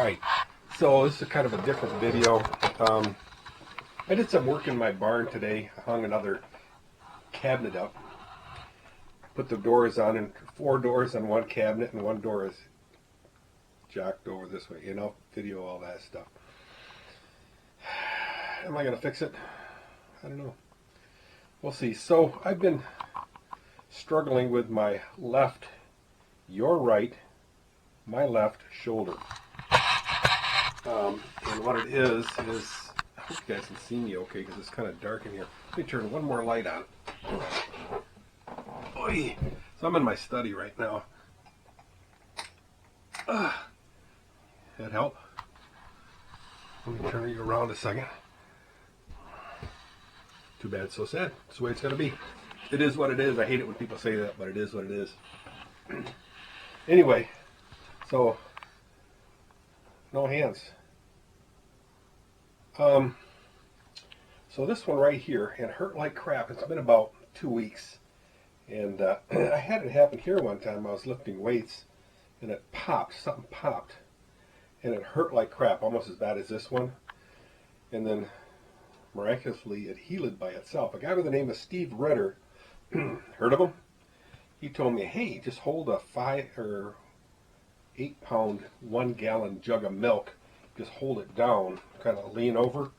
Alright, so this is kind of a different video. I did some work in my barn today. I hung another cabinet up. Put the doors on, and 4 doors on one cabinet, and 1 door is jacked over this way. You know, video all that stuff. Am I going to fix it? I don't know. We'll see. So I've been struggling with my left, your right, my left shoulder. And what it is, I hope you guys can see me okay because it's kind of dark in here. Let me turn one more light on. Oy. So I'm in my study right now. That help? Let me turn you around a second. Too bad, so sad. That's the way it's going to be. It is what it is. I hate it when people say that, but it is what it is. Anyway, so no hands. So this one right here, it hurt like crap. It's been about 2 weeks. And I had it happen here one time. I was lifting weights and it popped. Something popped. And it hurt like crap, almost as bad as this one. And then miraculously it healed by itself. A guy by the name of Steve Ritter, heard of him? He told me, hey, just hold a 5 or 8 pound 1 gallon jug of milk. Just hold it down, kind of lean over,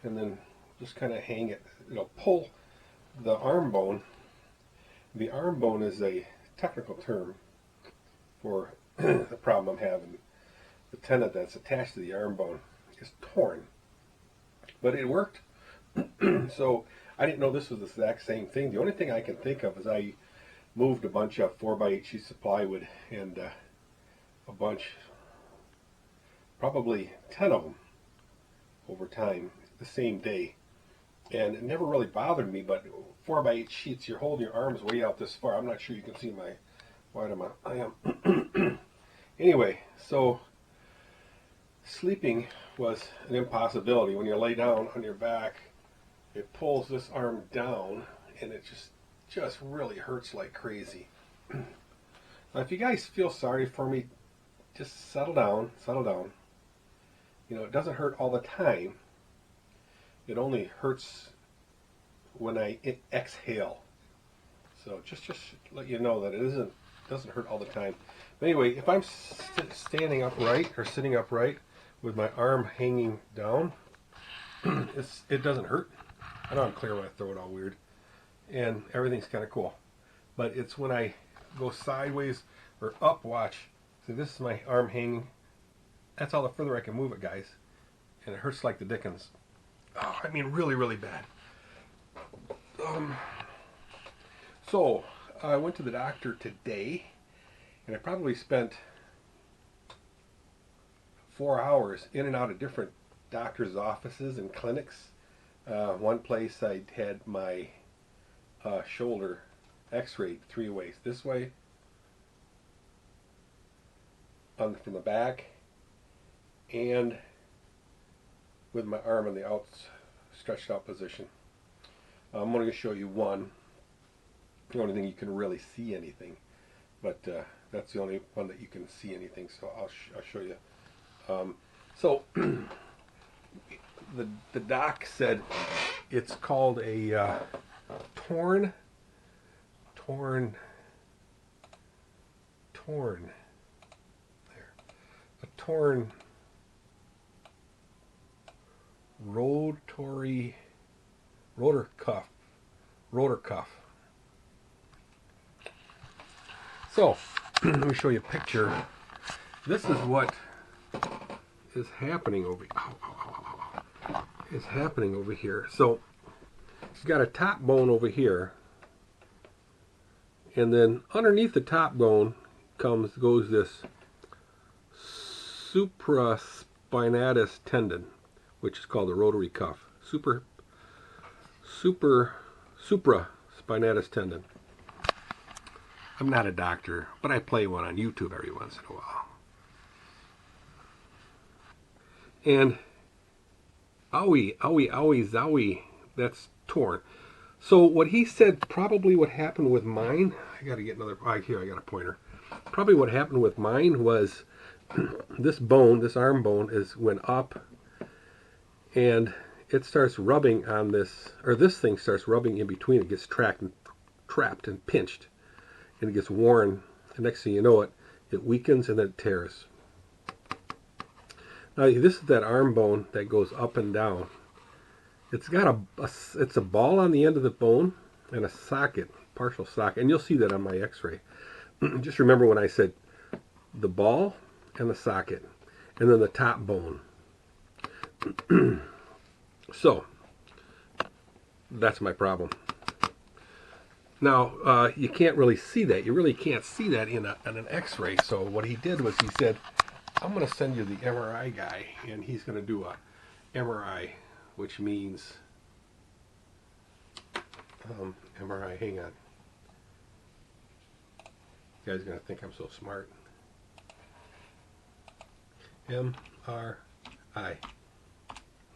and then just kind of hang it. It'll pull the arm bone. The arm bone is a technical term for the problem I'm having. The tendon that's attached to the arm bone is torn. But it worked. So I didn't know this was the exact same thing. The only thing I can think of is I moved a bunch of 4x8 sheets of plywood and a bunch, probably 10 of them over time, the same day. And it never really bothered me, but 4x8 sheets, you're holding your arms way out this far. I'm not sure you can see my wide amount. I am. Anyway, so sleeping was an impossibility. When you lay down on your back, it pulls this arm down, and it just really hurts like crazy. Now, if you guys feel sorry for me, just settle down, settle down. You know, it doesn't hurt all the time. It only hurts when I exhale. So just let you know that it doesn't hurt all the time. But anyway, if I'm standing upright or sitting upright with my arm hanging down, it doesn't hurt. I know I'm clearing my throat all weird, and everything's kind of cool. But it's when I go sideways or up, watch. See, this is my arm hanging. That's all the further I can move it, guys. And it hurts like the dickens. Oh, I mean, really, really bad. So, I went to the doctor today, and I probably spent 4 hours in and out of different doctors' offices and clinics. One place I had my shoulder x-rayed 3 ways. This way, from the back, and with my arm in the stretched out position. I'm going to show you one. The only thing you can really see anything, but that's the only one that you can see anything. So I'll show you. So the doc said it's called a torn. There, a torn rotor cuff. So let me show you a picture. This is what is happening over here. So you've got a top bone over here, and then underneath the top bone goes this supraspinatus tendon, which is called the rotary cuff. Supraspinatus tendon. I'm not a doctor, but I play one on YouTube every once in a while. And owie, zowie, that's torn. So what he said probably what happened with mine, I got to get another, here I got a pointer. Probably what happened with mine was this bone, this arm bone, went up, and it starts rubbing on this, or this thing starts rubbing in between. It gets trapped and pinched, and it gets worn. And next thing you know it weakens and then it tears. Now this is that arm bone that goes up and down. It's got it's a ball on the end of the bone and a socket, partial socket, and you'll see that on my X-ray. Just remember when I said the ball and the socket, and then the top bone. So that's my problem. Now you can't really see that. You really can't see that in an X-ray. So what he did was he said, "I'm going to send you the MRI guy, and he's going to do a MRI." Which means MRI, hang on. You guys are going to think I'm so smart. MRI.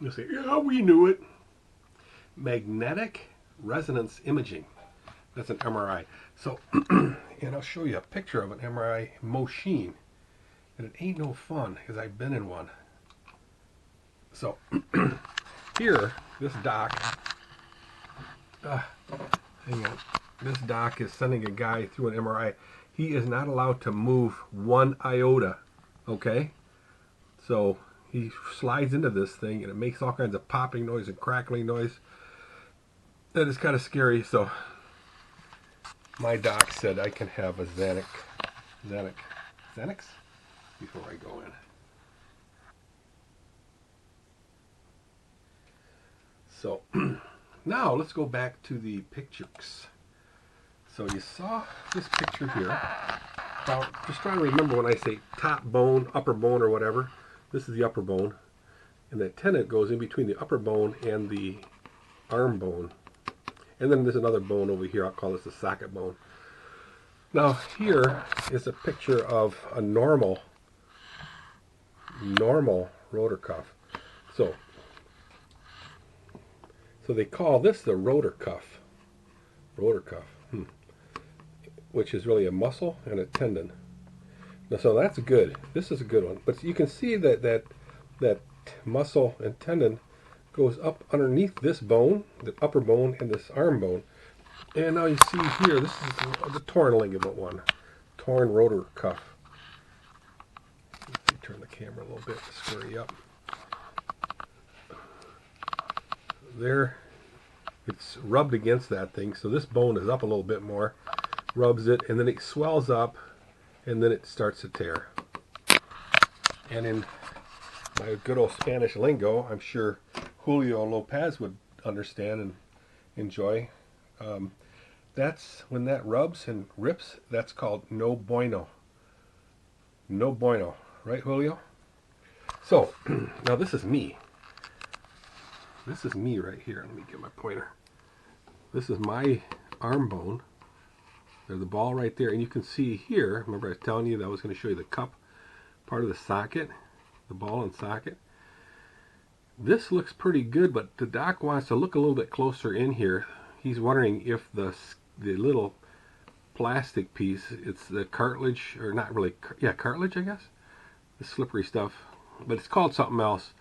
You'll say, yeah, we knew it. Magnetic resonance imaging. That's an MRI. So, and I'll show you a picture of an MRI machine. And it ain't no fun, because I've been in one. So, here, this doc, hang on, this doc is sending a guy through an MRI. He is not allowed to move one iota, okay? So he slides into this thing and it makes all kinds of popping noise and crackling noise. That is kind of scary, so my doc said I can have a Xanax before I go in. So now let's go back to the pictures. So you saw this picture here. Now just trying to remember when I say top bone, upper bone, or whatever. This is the upper bone, and the tendon goes in between the upper bone and the arm bone. And then there's another bone over here. I'll call this the socket bone. Now here is a picture of a normal rotor cuff. So they call this the rotor cuff. Which is really a muscle and a tendon. Now, so that's good. This is a good one. But you can see that muscle and tendon goes up underneath this bone, the upper bone, and this arm bone. And now you see here, this is the torn ligament one. Torn rotor cuff. Let me turn the camera a little bit to square you up. There, it's rubbed against that thing, so this bone is up a little bit more, rubs it, and then it swells up, and then it starts to tear. And in my good old Spanish lingo, I'm sure Julio Lopez would understand and enjoy. That's when that rubs and rips, that's called no bueno. No bueno, right, Julio? So, now this is me. This is me right here. Let me get my pointer. This is my arm bone. There's the ball right there. And you can see here, remember I was telling you that I was going to show you the cup part of the socket, the ball and socket. This looks pretty good, but the doc wants to look a little bit closer in here. He's wondering if the little plastic piece, it's the cartilage, or not really, yeah, cartilage, I guess. The slippery stuff, but it's called something else.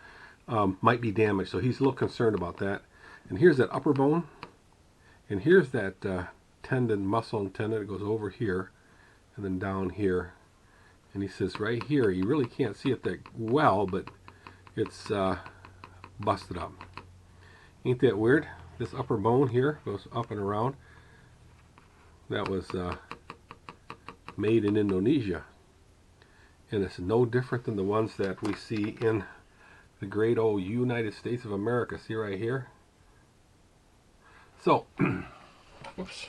Might be damaged, so he's a little concerned about that. And here's that upper bone, and here's that tendon, muscle and tendon. It goes over here and then down here. And he says right here, you really can't see it that well, but it's busted up. Ain't that weird? This upper bone here goes up and around. That was made in Indonesia, and it's no different than the ones that we see in the great old United States of America. See right here? So, whoops,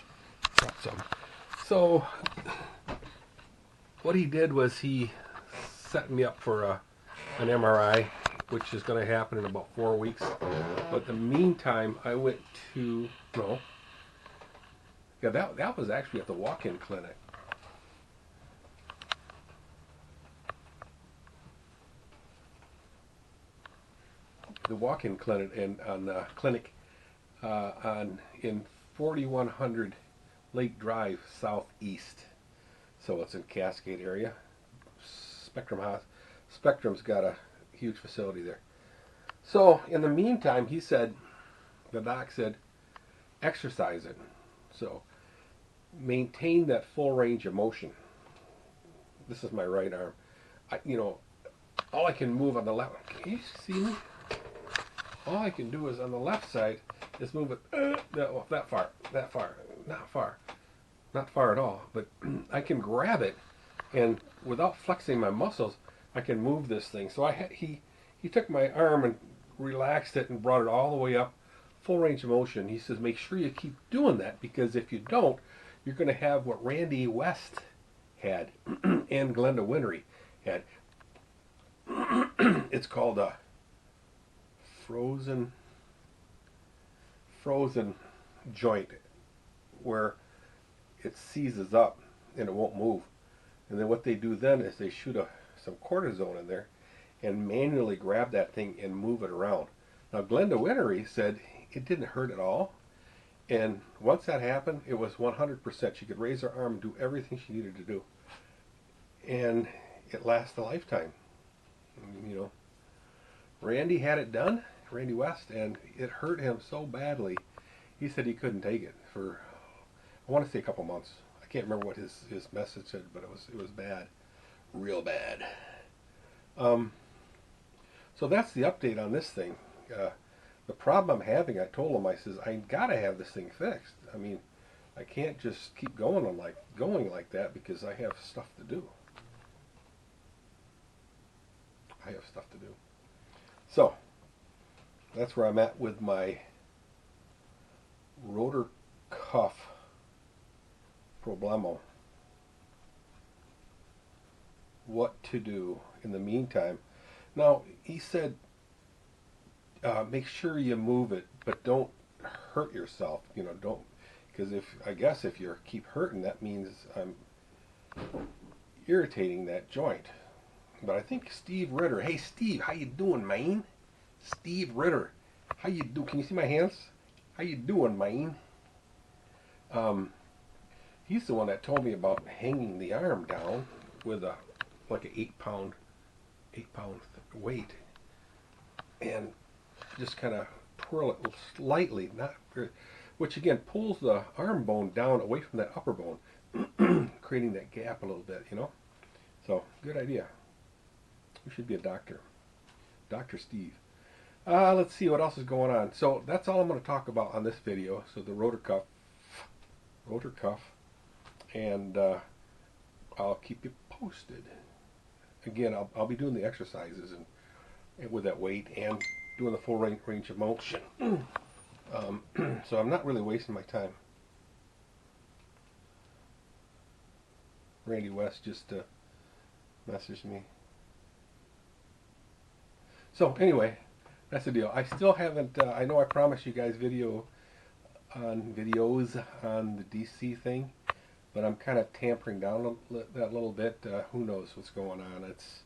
dropped some. So, what he did was he set me up for an MRI, which is going to happen in about 4 weeks. But in the meantime, I went to, no, yeah, that was actually at the walk-in clinic. The walk-in clinic in in 4100 Lake Drive Southeast. So it's in Cascade area. Spectrum Spectrum's got a huge facility there. So in the meantime, he said, the doc said, exercise it. So maintain that full range of motion. This is my right arm. All I can move on the left. Can you see me? All I can do is on the left side is move it that far, not far at all. But I can grab it, and without flexing my muscles, I can move this thing. So he took my arm and relaxed it and brought it all the way up, full range of motion. He says, make sure you keep doing that, because if you don't, you're going to have what Randy West had and Glenda Winnery had. It's called a frozen joint, where it seizes up and it won't move. And then what they do then is they shoot some cortisone in there and manually grab that thing and move it around. Now, Glenda Winnery said it didn't hurt at all, and once that happened, it was 100%. She could raise her arm and do everything she needed to do, and it lasts a lifetime. Randy had it done, Randy West, and it hurt him so badly. He said he couldn't take it for, I want to say, a couple months. I can't remember what his message said, but it was bad, real bad. So that's the update on this thing. The problem I'm having, I told him, I says, I gotta have this thing fixed. I mean, I can't just keep going like that, because I have stuff to do. So that's where I'm at with my rotor cuff problemo. What to do in the meantime. Now, he said, make sure you move it, but don't hurt yourself. Don't, because if you keep hurting, that means I'm irritating that joint. But I think Steve Ritter. Hey, Steve, how you doing, man? Steve Ritter, how you do? Can you see my hands? How you doing, man? He's the one that told me about hanging the arm down with like an 8-pound weight, and just kind of twirl it slightly, which again pulls the arm bone down away from that upper bone, creating that gap a little bit. So good idea. You should be a doctor, Dr. Steve. Let's see what else is going on. So that's all I'm going to talk about on this video. So the rotor cuff, and I'll keep you posted. Again, I'll be doing the exercises and with that weight, and doing the full range of motion. So I'm not really wasting my time. Randy West just messaged me. So anyway, that's the deal. I still haven't, I know I promised you guys videos on the DC thing, but I'm kind of tampering down that little bit. Who knows what's going on? It's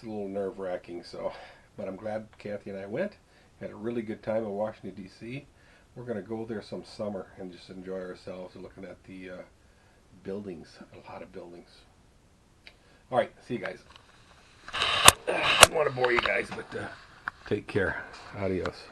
a little nerve-wracking. So, but I'm glad Kathy and I went. Had a really good time in Washington, D.C. We're going to go there some summer and just enjoy ourselves looking at the buildings, a lot of buildings. All right, see you guys. I don't want to bore you guys, but take care. Adios.